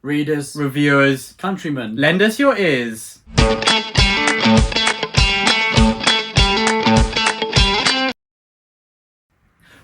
readers, reviewers, countrymen, lend us your ears.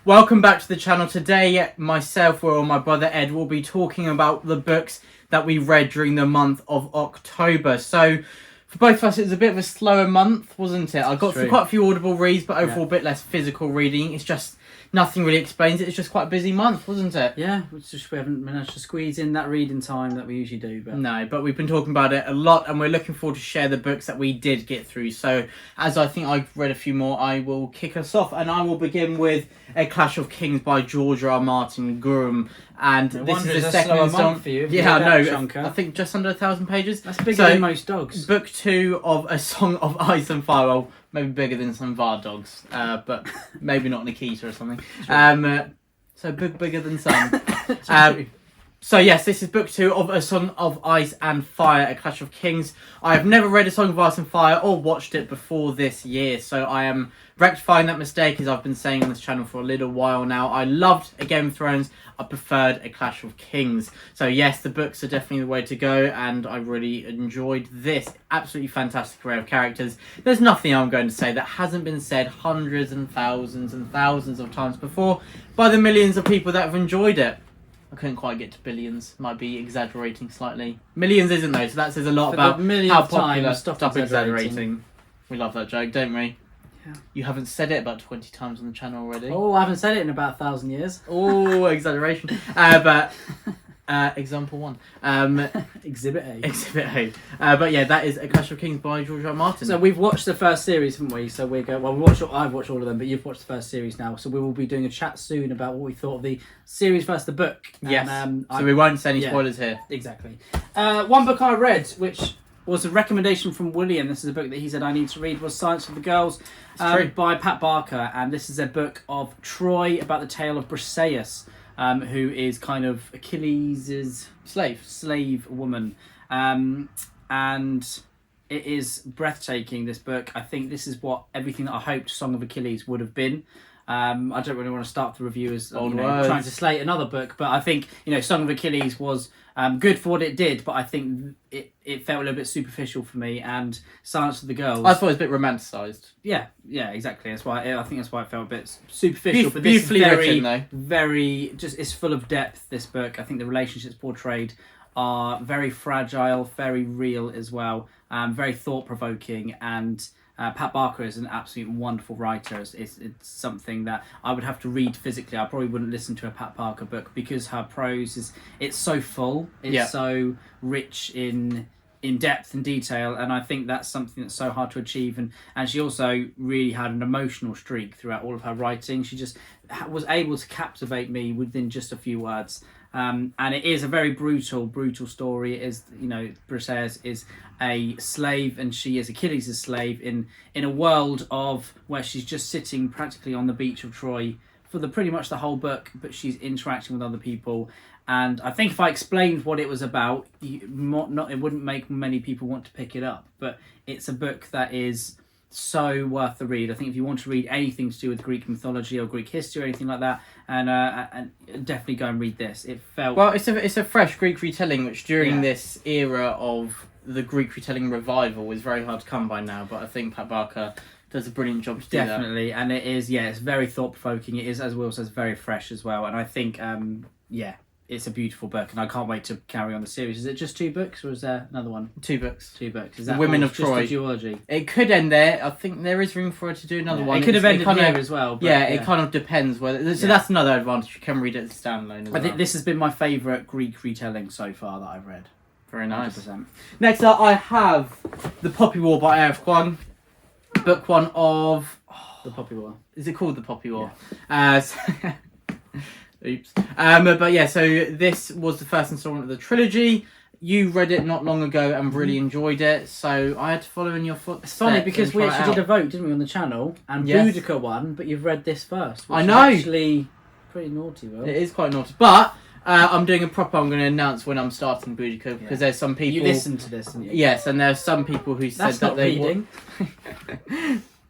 Welcome back to the channel. Today, myself or my brother Ed will be talking about the books that we read during the month of October. So, for both of us, it was a bit of a slower month, wasn't it? I got through quite a few audible reads, but overall a bit less physical reading. It's just, nothing really explains it. It's just quite a busy month, wasn't it? Yeah, it's just we haven't managed to squeeze in that reading time that we usually do. But no, but we've been talking about it a lot, and we're looking forward to share the books that we did get through. So, as I think I've read a few more, I will kick us off, and I will begin with A Clash of Kings by George R. Martin Gurham. And this is the second installment for you. Yeah, I know. I think just under 1,000 pages. That's bigger than most dogs. Book 2 of A Song of Ice and Fire. Well, maybe bigger than some of our dogs, but maybe not Nikita or something. So bigger than some. So yes, this is book 2 of A Song of Ice and Fire, A Clash of Kings. I have never read A Song of Ice and Fire or watched it before this year, so I am rectifying that mistake, as I've been saying on this channel for a little while now. I loved A Game of Thrones. I preferred A Clash of Kings. So yes, the books are definitely the way to go, and I really enjoyed this. Absolutely fantastic array of characters. There's nothing I'm going to say that hasn't been said hundreds and thousands of times before by the millions of people that have enjoyed it. I couldn't quite get to billions. Might be exaggerating slightly. Millions isn't though, so that says a lot about how popular. Stop exaggerating. We love that joke, don't we? Yeah. You haven't said it about 20 times on the channel already. Oh, I haven't said it in about 1,000 years. Oh, exaggeration. But example 1. Exhibit A. Exhibit A. But yeah, that is A Clash of Kings by George R. Martin. So we've watched the first series, haven't we? So we go. Well, I've watched all of them, but you've watched the first series now. So we will be doing a chat soon about what we thought of the series versus the book. Yes. So we won't say any spoilers here. Exactly. One book I read, which was a recommendation from William. This is a book that he said I need to read. Was Science for the Girls by Pat Barker, and this is a book of Troy about the tale of Briseis. Who is kind of Achilles' slave woman. And it is breathtaking, this book. I think this is what everything that I hoped Song of Achilles would have been. I don't really want to start the review as trying to slate another book, but I think Song of Achilles was good for what it did, but I think it felt a little bit superficial for me. And Silence of the Girls, I thought it was a bit romanticised. Yeah, exactly. That's why I think that's why it felt a bit superficial. But this is very just it's full of depth. This book, I think the relationships portrayed are very fragile, very real as well, very thought provoking, and Pat Barker is an absolute wonderful writer. It's something that I would have to read physically. I probably wouldn't listen to a Pat Barker book because her prose it's so full. It's so rich in depth and detail, and I think that's something that's so hard to achieve. And she also really had an emotional streak throughout all of her writing. She just was able to captivate me within just a few words. And it is a very brutal story. It is, Briseis is a slave, and she is Achilles' slave in a world where she's just sitting practically on the beach of Troy for pretty much the whole book, but she's interacting with other people. And I think if I explained what it was about, it wouldn't make many people want to pick it up. But it's a book that is so worth the read. I think if you want to read anything to do with Greek mythology or Greek history or anything like that, and definitely go and read this. It felt it's a fresh Greek retelling, which during this era of the Greek retelling revival is very hard to come by now. But I think Pat Barker does a brilliant job to do that. Definitely, and it is it's very thought provoking. It is, as Will says, very fresh as well. And I think it's a beautiful book, and I can't wait to carry on the series. Is it just 2 books, or is there another one? 2 books. 2 books. Is that the Women of Troy? Just a duology? It could end there. I think there is room for it to do another one. It could have ended here as well. But it kind of depends whether. So that's another advantage. You can read it as standalone. I think this has been my favourite Greek retelling so far that I've read. Very nice. 100%. Next up, I have The Poppy War by Afcon. Book 1 of The Poppy War. Is it called The Poppy War? Yeah. Oops. But yeah, so this was the first installment of the trilogy. You read it not long ago and really enjoyed it, so I had to follow in your footsteps. It's funny because we actually did a vote, didn't we, on the channel, and Boudica won, but you've read this first. Which I know. Is actually pretty naughty, Will. It is quite naughty, but I'm doing I'm going to announce when I'm starting Boudica, because there's some people. You listened to this, didn't you? Yes, and there's some people who said that they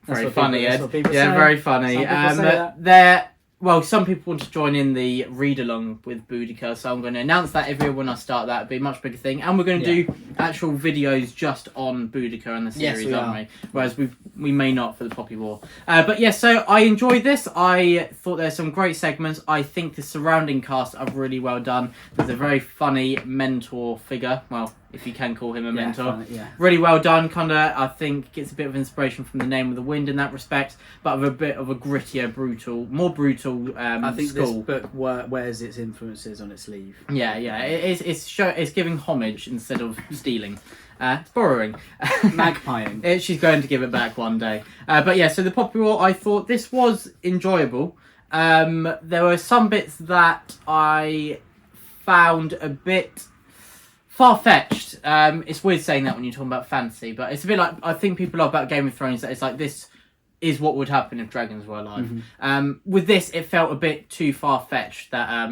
Very funny, Ed. Yeah, very funny. There well, some people want to join in the read-along with Boudica, so I'm going to announce that every year when I start that. It'll be a much bigger thing. And we're going to do actual videos just on Boudica and the series, aren't we? Whereas we may not for the Poppy War. But yes, so I enjoyed this. I thought there's some great segments. I think the surrounding cast are really well done. There's a very funny mentor figure. Well, if you can call him a mentor. Really well done. Kind of, I think, gets a bit of inspiration from The Name of the Wind in that respect, but with a bit of a grittier, more brutal I think school. this book wears its influences on its sleeve. Yeah. It's giving homage instead of stealing. It's borrowing. Magpieing. She's going to give it back one day. But yeah, so the Poppy War, I thought this was enjoyable. There were some bits that I found a bit far-fetched. It's weird saying that when you're talking about fantasy, but it's a bit like, I think people love about Game of Thrones, that it's like, this is what would happen if dragons were alive. With this, it felt a bit too far-fetched that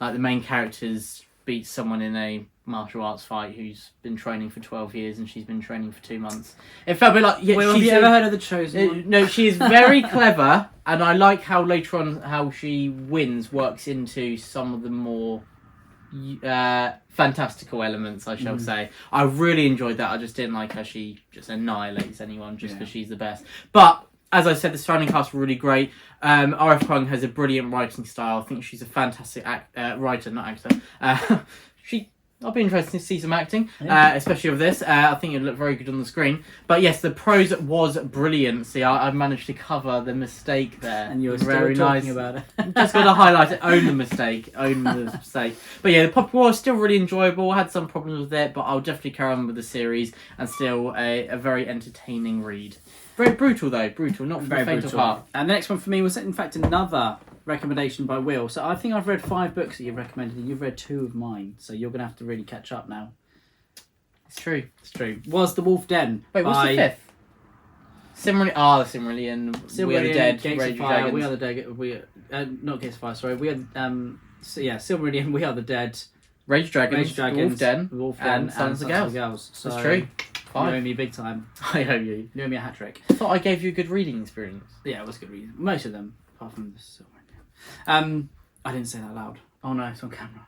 like the main characters beat someone in a martial arts fight who's been training for 12 years and she's been training for 2 months. It felt a bit like... Have you ever heard of The Chosen One? No, she is very clever, and I like how later on how she works into some of the more fantastical elements, I shall say. I really enjoyed that. I just didn't like how she just annihilates anyone just because she's the best. But as I said, the surrounding cast were really great. R.F. Kuang has a brilliant writing style. I think she's a fantastic writer, not actor. I'll be interested to see some acting, especially of this. I think it looked very good on the screen. But yes, the prose was brilliant. See, I managed to cover the mistake there. And you were very still nice. talking about it. Just got to highlight it. Own the mistake. But yeah, the Poppy War was still really enjoyable. I had some problems with it, but I'll definitely carry on with the series, and still a very entertaining read. Very brutal though, not for the faint of heart. And the next one for me was in fact another recommendation by Will. So I think I've read 5 books that you've recommended, and you've read 2 of mine. So you're gonna have to really catch up now. It's true. Was The Wolf Den? Wait, what's the 5th? The Silmarillion. We Are the Dead. Gates of Fire. We Are the Dead. Not Gates of Fire. Sorry. We had Silmarillion. We Are the Dead. Rage Dragons. The Wolf Den. And Sons of Girls. So that's true. 5. You owe me big time. I owe you. You owe me a hat trick. I thought I gave you a good reading experience. Yeah, it was a good reading. Most of them, apart from the Silmarillion. I didn't say that loud. Oh no, it's on camera.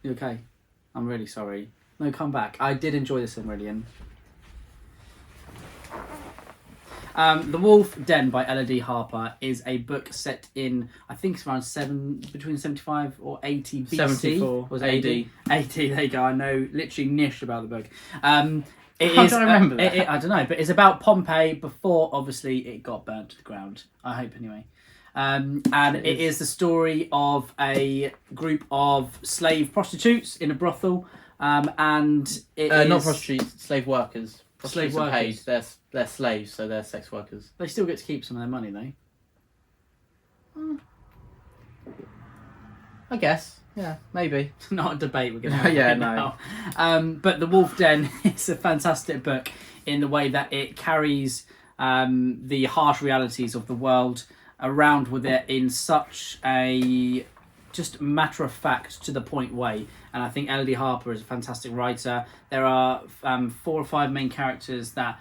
You okay? I'm really sorry. No, come back. I did enjoy the Silmarillion. The Wolf Den by Elodie Harper is a book set in, I think it's around between 75 or 80 BC. 74 was AD. 80, there you go. I know literally niche about the book. How do I remember that? I don't know, but it's about Pompeii before, obviously, it got burnt to the ground. I hope, anyway. And it is the story of a group of slave prostitutes in a brothel. And it is... Not prostitutes, slave workers. Slave workers. Paid. They're slaves, so they're sex workers. They still get to keep some of their money, though. I guess. Yeah, maybe. Not a debate we're going to have yeah, right no. now. But The Wolf Den is a fantastic book in the way that it carries the harsh realities of the world around with it in such a just matter of fact, to the point way. And I think Elodie Harper is a fantastic writer. There are 4 or 5 main characters that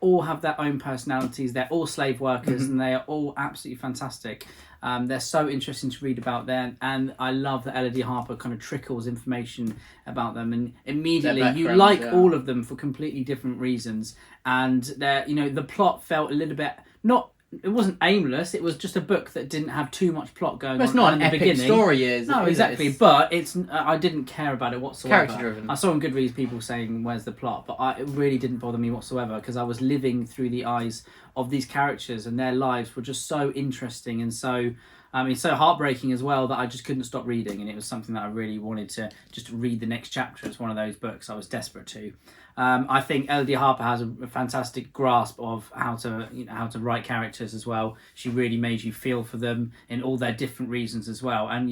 all have their own personalities. They're all slave workers, and they are all absolutely fantastic. They're so interesting to read about them, and I love that Elodie Harper kind of trickles information about them, and immediately you like all of them for completely different reasons. And the plot felt a little bit it wasn't aimless. It was just a book that didn't have too much plot going on. It's not in an the epic beginning. story, is it? No, exactly. But I didn't care about it whatsoever. Character driven. I saw on Goodreads people saying, "Where's the plot?" But it really didn't bother me whatsoever, because I was living through the eyes of these characters, and their lives were just so interesting and so heartbreaking as well, that I just couldn't stop reading, and it was something that I really wanted to just read the next chapter. It's one of those books I was desperate to. I think Elodie Harper has a fantastic grasp of how to write characters as well. She really made you feel for them in all their different reasons as well. And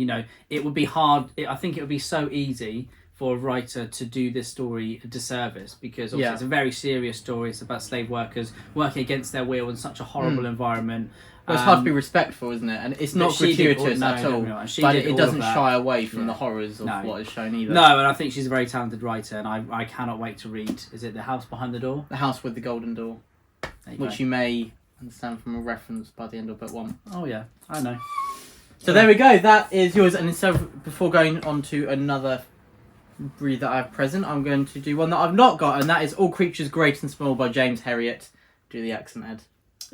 it would be hard. I think it would be so easy for a writer to do this story a disservice, because obviously it's a very serious story. It's about slave workers working against their will in such a horrible environment. Well, it's hard to be respectful, isn't it? And it's not gratuitous at all. But it doesn't shy away from the horrors of what is shown either. No, and I think she's a very talented writer, and I cannot wait to read. Is it The House Behind the Door? The House with the Golden Door, which you you may understand from a reference by the end of book 1. Oh yeah, I know. So there we go. That is yours. And so before going on to another read that I have present, I'm going to do one that I've not got, and that is All Creatures Great and Small by James Herriot. Do the accent, Ed.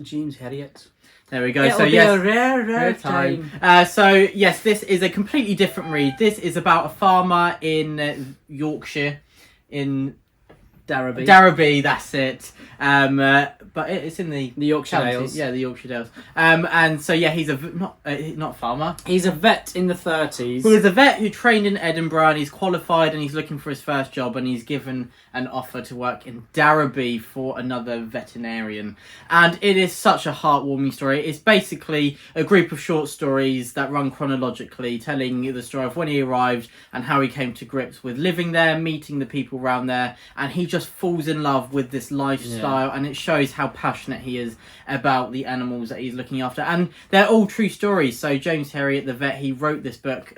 James Herriot. There we go. It'll so be yes, a rare time. So yes, this is a completely different read. This is about a farmer in Yorkshire, in Darrowby. Darrowby, that's it. But it's in the Yorkshire county. Dales. Yeah, the Yorkshire Dales. And so yeah, he's not a farmer. He's a vet in the 30s. Well, he's a vet who trained in Edinburgh, and he's qualified, and he's looking for his first job, and he's given an offer to work in Darrowby for another veterinarian. And it is such a heartwarming story. It's basically a group of short stories that run chronologically, telling the story of when he arrived and how he came to grips with living there, meeting the people around there, and he just falls in love with this lifestyle, and it shows how passionate he is about the animals that he's looking after. And they're all true stories. So James Herriot, the vet, he wrote this book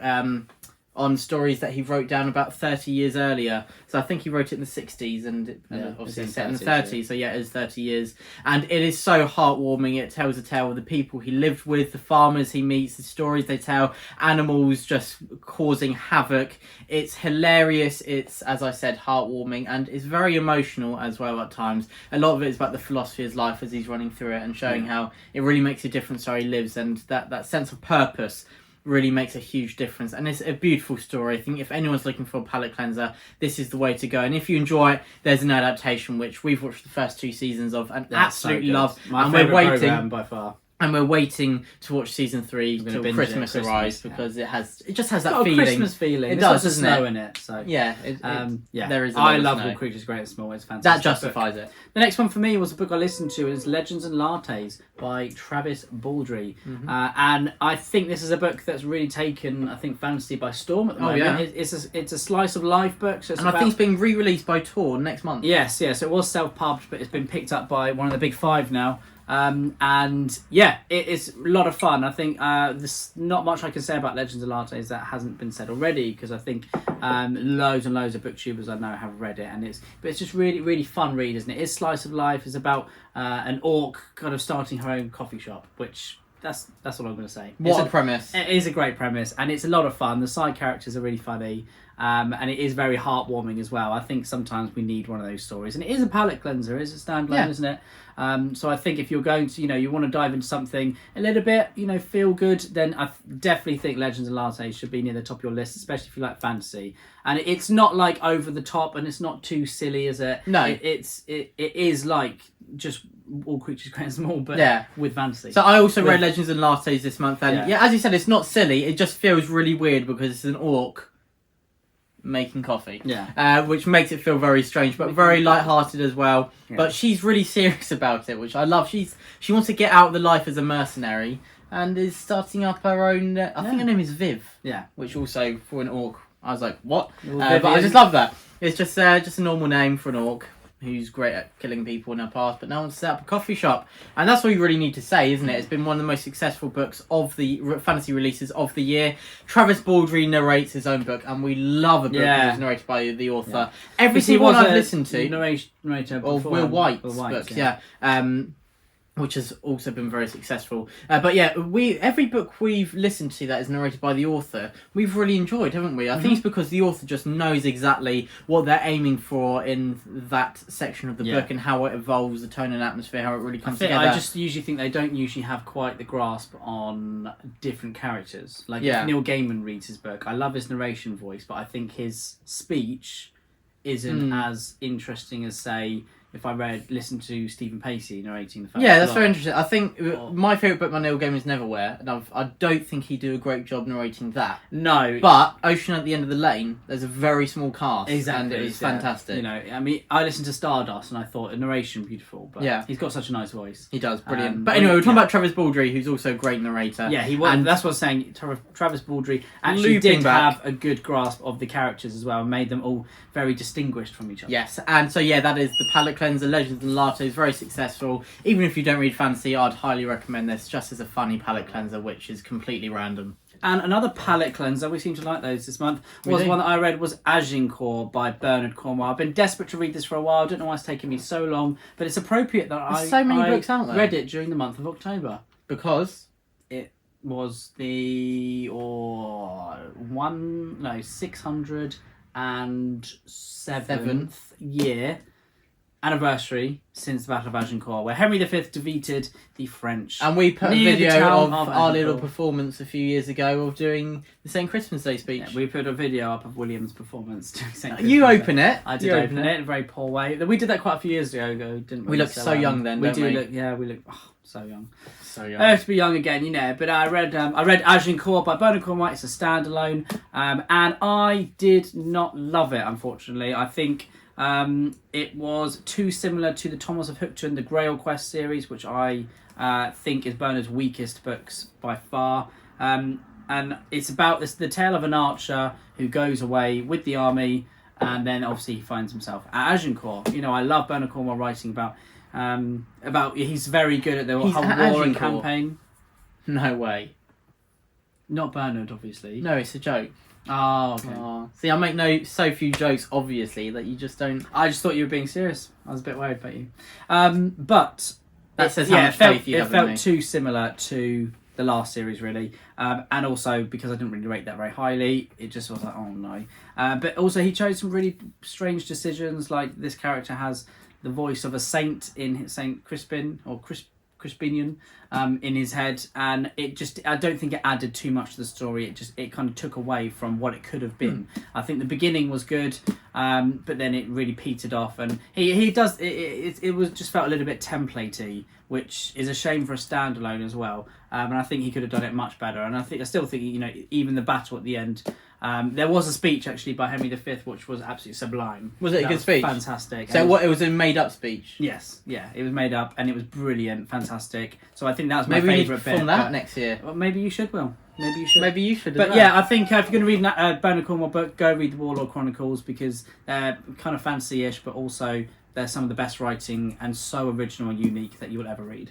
on stories that he wrote down about 30 years earlier. So I think he wrote it in the 60s, and obviously it's set in the 30s. So yeah, it is 30 years. And it is so heartwarming. It tells a tale of the people he lived with, the farmers he meets, the stories they tell, animals just causing havoc. It's hilarious. It's, as I said, heartwarming, and it's very emotional as well at times. A lot of it is about the philosophy of his life as he's running through it, and showing how it really makes a difference how he lives, and that sense of purpose really makes a huge difference. And it's a beautiful story. I think if anyone's looking for a palate cleanser, this is the way to go. And if you enjoy it, there's an adaptation which we've watched the first 2 seasons of and absolutely love. My and favourite programme by far. And we're waiting to watch season 3 till Christmas arrives, because it just has that feeling. Christmas feeling. It There's does, doesn't snow it? in it. So yeah, there is. I love All Creatures Great and Small. It's fantastic. That justifies it. The next one for me was a book I listened to. It's Legends and Lattes by Travis Baldry, and I think this is a book that's really taken, I think, fantasy by storm at the moment. Yeah. It's a slice of life book. So I think it's being re-released by Tor next month. Yes. So it was self-pubbed, but it's been picked up by one of the big 5 now. And yeah, it is a lot of fun. I think there's not much I can say about Legends of Lattes that hasn't been said already, because I think loads and loads of booktubers I know have read it, and it's just really, really fun read, isn't it? It's slice of life. It's about an orc kind of starting her own coffee shop, which that's all I'm going to say. What a premise. It is a great premise, and it's a lot of fun. The side characters are really funny. And it is very heartwarming as well. I think sometimes we need one of those stories, and it is a palate cleanser. It's a standalone, isn't it? So I think if you're going to, you want to dive into something a little bit, feel good, then I definitely think Legends and Lattes should be near the top of your list, especially if you like fantasy. And it's not like over the top, and it's not too silly, is it? No, it is like just All Creatures Great and Small, but with fantasy. So I also read Legends and Lattes this month, and as you said, it's not silly. It just feels really weird because it's an orc making coffee, which makes it feel very strange, but very light-hearted as well. But she's really serious about it, which I love. She wants to get out of the life as a mercenary, and is starting up her own. I think her name is Viv. Yeah, which also for an orc, I was like, what? But I just love that. It's just a normal name for an orc who's great at killing people in her past, but now wants to set up a coffee shop. And that's what you really need to say, isn't it? It's been one of the most successful books of the fantasy releases of the year. Travis Baldry narrates his own book, and we love a book that's narrated by the author. Every single one I've listened to narrator of Will White's books, which has also been very successful. But yeah, every book we've listened to that is narrated by the author, we've really enjoyed, haven't we? I think it's because the author just knows exactly what they're aiming for in that section of the book, and how it evolves, the tone and atmosphere, how it really comes together. I just usually think they don't usually have quite the grasp on different characters. Like if Neil Gaiman reads his book, I love his narration voice, but I think his speech isn't as interesting as, say, if I listened to Stephen Pacey narrating the first that's very interesting. I think my favourite book by Neil Gaiman is Neverwhere, and I don't think he'd do a great job narrating that. No. But Ocean at the End of the Lane, there's a very small cast, and it was fantastic. I mean, I listened to Stardust, and I thought a narration beautiful, but he's got such a nice voice. He does, brilliant. But anyway, we're talking about Travis Baldry, who's also a great narrator. Yeah, he was. And that's what I was saying. Travis Baldry actually did have a good grasp of the characters as well, and made them all very distinguished from each other. Yes, and so that is the palate cleanser, Legends and Lattes, very successful. Even if you don't read fantasy, I'd highly recommend this, just as a funny palate cleanser, which is completely random. And another palate cleanser, we seem to like those this month, was one that I read was Agincourt by Bernard Cornwell. I've been desperate to read this for a while. I don't know why it's taken me so long, but it's appropriate that There's so many books out there. Read it during the month of October. Because? It was the 607th year anniversary since the Battle of Agincourt, where Henry V defeated the French. And we put a video of our little performance a few years ago of doing the St. Christmas Day speech. Yeah, we put a video up of William's performance doing St. Christmas You open Day. it. I did open it in a very poor way. We did that quite a few years ago, didn't we? We looked so young then, we don't we? We look so young. So young. I have to be young again, But I read Agincourt by Bernard Cornwell. It's a standalone, and I did not love it. Unfortunately, I think it was too similar to the Thomas of Hookton, the Grail Quest series, which I think is Bernard's weakest books by far. And it's about the tale of an archer who goes away with the army, and then obviously he finds himself at Agincourt. I love Bernard Cornwell writing about he's very good at the whole war and campaign. No way. Not Bernard, obviously. No, it's a joke. Oh, okay. See, I make so few jokes, obviously, that you just don't... I just thought you were being serious. I was a bit worried about you. But... That says how much faith you have in me. It felt too similar to the last series, really. And also, because I didn't really rate that very highly, it just was like, oh no. But also, he chose some really strange decisions, like this character has the voice of a saint in St. Crispin, or Crispinian, in his head, and I don't think it added too much to the story. It kind of took away from what it could have been. I think the beginning was good, but then it really petered off, and it was just felt a little bit templatey, which is a shame for a standalone as well. And I think he could have done it much better. And I still think even the battle at the end. There was a speech actually by Henry V, which was absolutely sublime. Was it a good speech? Fantastic. So it was a made-up speech? Yes, yeah, it was made up, and it was brilliant, fantastic. So I think that was my favourite bit. Maybe we need to film that next year. Well, maybe you should, Will. Maybe you should. But yeah, I think if you're going to read a Bernard Cornwell book, go read the Warlord Chronicles, because they're kind of fantasy-ish, but also they're some of the best writing and so original and unique that you will ever read.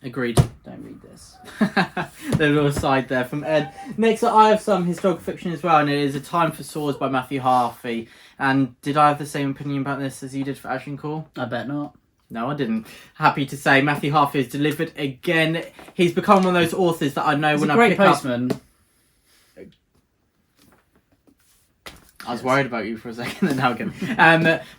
Agreed. Don't read this. The little aside there from Ed. Next up, I have some historical fiction as well, and it is A Time for Swords by Matthew Harphy. And did I have the same opinion about this as you did for Agincourt? I bet not. No, I didn't. Happy to say Matthew Harphy has delivered again. He's become one of those authors that I know when I pick postman. I was worried about you for a second, and now again.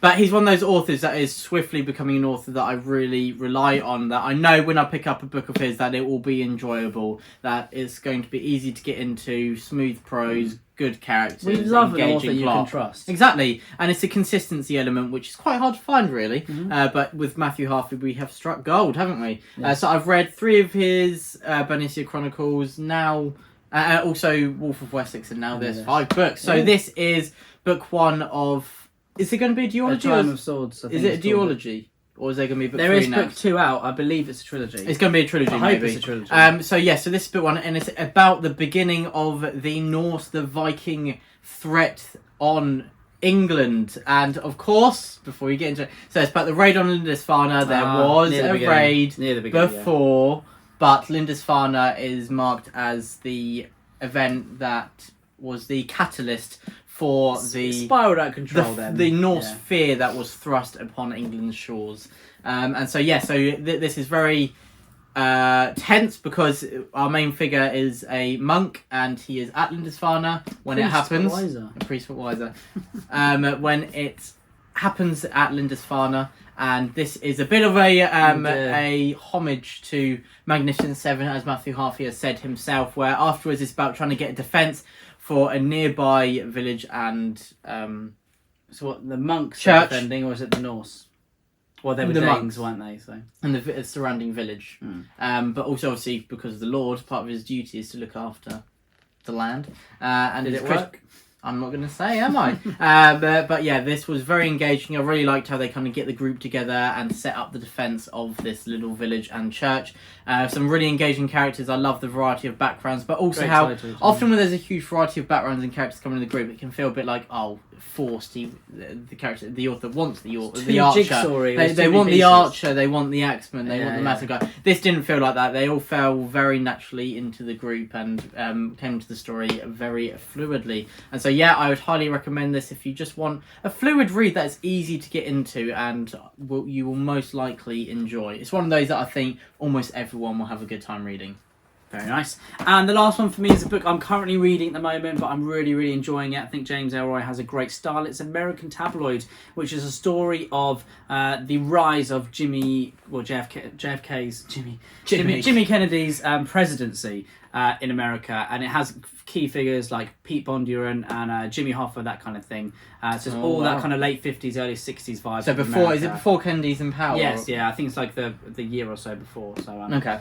But he's one of those authors that is swiftly becoming an author that I really rely on. That I know when I pick up a book of his that it will be enjoyable. That it's going to be easy to get into, smooth prose, good characters. We love an engaging author you plot. can trust. Exactly, and it's a consistency element which is quite hard to find, really. But with Matthew Harphy, we have struck gold, haven't we? Yes. So I've read 3 of his Bernicia Chronicles now. Also Wolf of Wessex, and now there's 5 books. So this is book 1 of... Is it going to be a duology? A Time of Swords. Is it a duology? Or is there going to be book 3 now? There is book 2 out. I believe it's a trilogy. It's going to be a trilogy, I maybe. hope it's a trilogy. So this is book 1, and it's about the beginning of the Norse, the Viking threat on England. And of course, before you get into it, so it's about the raid on Lindisfarne. There was a raid before... But Lindisfarne is marked as the event that was the catalyst for the... spiraled out of control the Norse fear that was thrust upon England's shores. And so, this is very tense because our main figure is a monk and he is at Lindisfarne when it happens. A priest for Weiser. When it happens at Lindisfarne. And this is a bit of a homage to Magnificent Seven, as Matthew Harphy has said himself, where afterwards it's about trying to get a defence for a nearby village and... so what, the monks church. Are defending, or is it the Norse? Well, they were the Danes, weren't they? So. And the surrounding village. But also, obviously, because of the Lord, part of his duty is to look after the land. And did it work? I'm not going to say, am I? But yeah, this was very engaging. I really liked how they kind of get the group together and set up the defence of this little village and church. Some really engaging characters. I love the variety of backgrounds, but also how often when there's a huge variety of backgrounds and characters coming in the group, it can feel a bit like, oh, forced. The character, the author wants the archer. They want the archer. They want the axeman. They want the massive guy. This didn't feel like that. They all fell very naturally into the group and came to the story very fluidly. And so I would highly recommend this if you just want a fluid read that's easy to get into and you will most likely enjoy. It's one of those that I think almost everyone will have a good time reading. Very nice. And the last one for me is a book I'm currently reading at the moment, but I'm really, really enjoying it. I think James Ellroy has a great style. It's American Tabloid, which is a story of the rise of Jimmy Kennedy's presidency in America, and it has key figures like Pete Bondurant and Jimmy Hoffa, that kind of thing. So it's that kind of late 50s, early 60s vibe. So is it before Kennedy's in power? Yes, I think it's like the year or so before. So okay.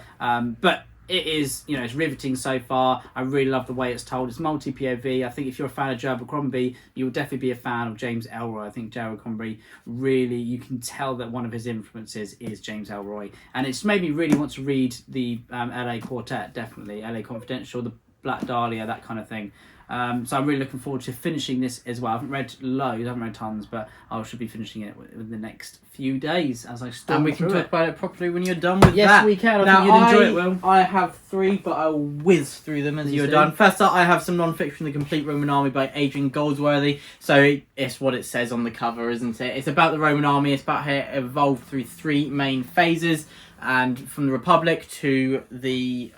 But it is, it's riveting so far. I really love the way it's told. It's multi-POV. I think if you're a fan of Joe Abercrombie, you will definitely be a fan of James Ellroy. I think Joe Abercrombie really, you can tell that one of his influences is James Ellroy. And it's made me really want to read the LA Quartet, definitely. LA Confidential, the Black Dahlia, that kind of thing. So I'm really looking forward to finishing this as well. I haven't read loads, I haven't read tons, but I should be finishing it within the next few days as I storm And we can through talk about it properly when you're done with that. Yes, we can. I think you'd enjoy it, Will. I have 3, but I'll whiz through them as you're done. First up, I have some non-fiction, The Complete Roman Army by Adrian Goldsworthy. So it's what it says on the cover, isn't it? It's about the Roman army. It's about how it evolved through 3 main phases, and from the Republic to the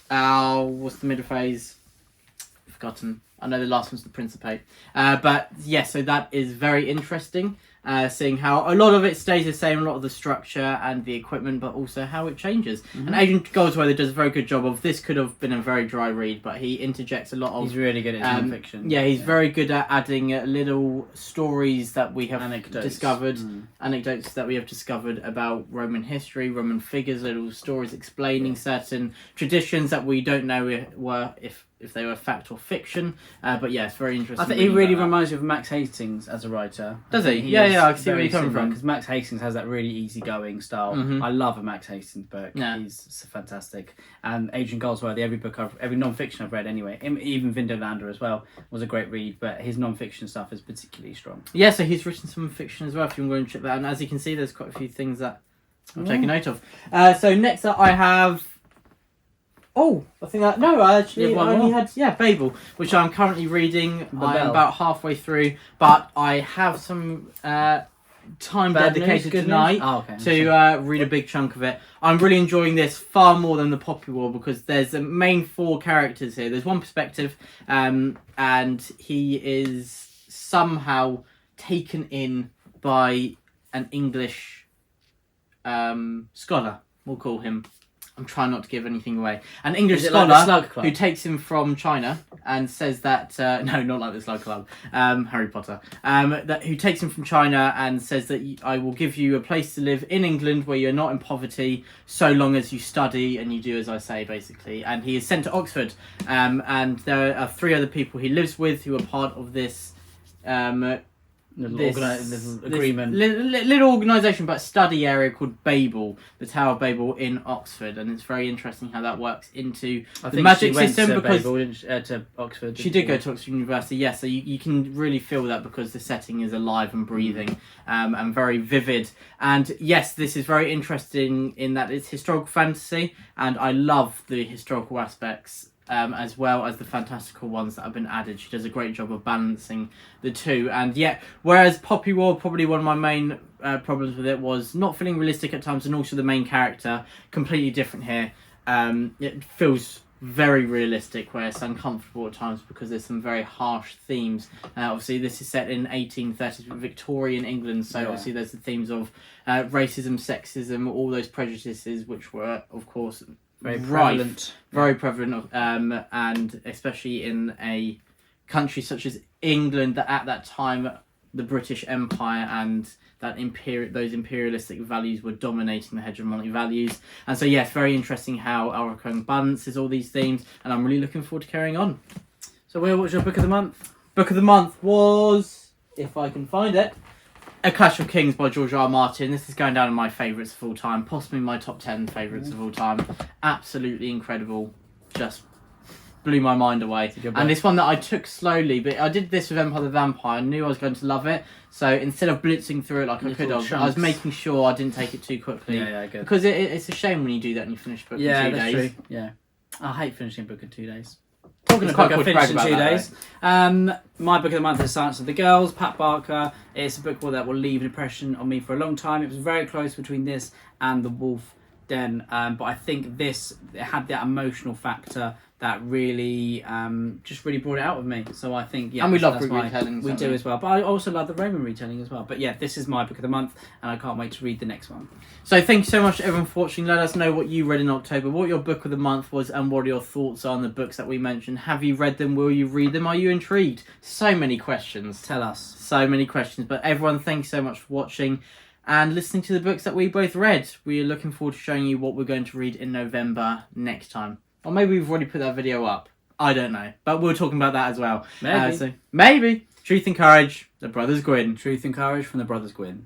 what's the middle phase? Forgotten. I know the last one's the Principate. But so that is very interesting. Seeing how a lot of it stays the same, a lot of the structure and the equipment, but also how it changes. Mm-hmm. And Adrian Goldsworthy does a very good job of this. Could have been a very dry read, but he interjects a lot of. He's really good at non-fiction. Yeah, he's very good at adding little stories that we have discovered, anecdotes that we have discovered about Roman history, Roman figures, little stories explaining certain traditions that we don't know if they were fact or fiction. But it's very interesting. I think he really reminds me of Max Hastings as a writer. Does he? Yeah, I can see where you're coming from. Because Max Hastings has that really easygoing style. Mm-hmm. I love a Max Hastings book. Yeah. He's fantastic. And Adrian Goldsworthy, every non-fiction I've read anyway, even Vindolander as well, was a great read, but his non-fiction stuff is particularly strong. Yeah, so he's written some fiction as well, if you want to go and check that out. And as you can see, there's quite a few things that I'm taking note of. So next up I have... I think that... No, I only had Babel, which I'm currently reading. I'm about halfway through, but I have some time dedicated tonight to read a big chunk of it. I'm really enjoying this far more than the Poppy War because there's the main 4 characters here. There's one perspective, and he is somehow taken in by an English scholar, we'll call him. I'm trying not to give anything away. An English scholar who takes him from China and says that... no, not like the Slug Club. Harry Potter. Who takes him from China and says that I will give you a place to live in England where you're not in poverty so long as you study and you do as I say, basically. And he is sent to Oxford. And there are 3 other people he lives with who are part of this... little organisation, but study area called Babel, the Tower of Babel in Oxford, and it's very interesting how that works into the magic system. Because to Oxford, she did go to Oxford University, so you can really feel that because the setting is alive and breathing, and very vivid. And yes, this is very interesting in that it's historical fantasy, and I love the historical aspects. As well as the fantastical ones that have been added. She does a great job of balancing the 2. And whereas Poppy War, probably one of my main problems with it was not feeling realistic at times, and also the main character, completely different here. It feels very realistic, where it's uncomfortable at times because there's some very harsh themes. Obviously, this is set in 1830s Victorian England, so obviously there's the themes of racism, sexism, all those prejudices, which were, of course... very prevalent, and especially in a country such as England, that at that time the British Empire and that those imperialistic values were dominating the hegemonic values. And so it's very interesting how Elra Cohen balances all these themes, and I'm really looking forward to carrying on. So Will, what's your book of the month? Book of the month was, if I can find it, A Clash of Kings by George R. R. Martin. This is going down in my favourites of all time, possibly my top 10 favourites of all time. Absolutely incredible. Just blew my mind away. It's a good book. And it's one that I took slowly, but I did this with Empire the Vampire. I knew I was going to love it, so instead of blitzing through it like I could have, I was making sure I didn't take it too quickly. Yeah, good. Because it's a shame when you do that and you finish a book in 2 days. Yeah, that's true. Yeah, I hate finishing a book in 2 days. Talking about I finished in 2 days. My book of the month is Silence of the Girls, Pat Barker. It's a book that will leave an impression on me for a long time. It was very close between this and The Wolf Den, but I think this had that emotional factor that really just really brought it out of me. So I think, yeah, and we love that's retellings. We do as well, but I also love the Roman retelling as well. But yeah, this is my book of the month, and I can't wait to read the next one. So thank you so much everyone for watching. Let us know what you read in October, what your book of the month was, and what your thoughts are on the books that we mentioned. Have you read them? Will you read them? Are you intrigued? So many questions. Tell us. So many questions. But everyone, thanks so much for watching and listening to the books that we both read. We are looking forward to showing you what we're going to read in November next time. Or maybe we've already put that video up. I don't know. But we're talking about that as well. Maybe. Maybe. Truth and Courage, the Brothers Gwynne. Truth and Courage from the Brothers Gwynne.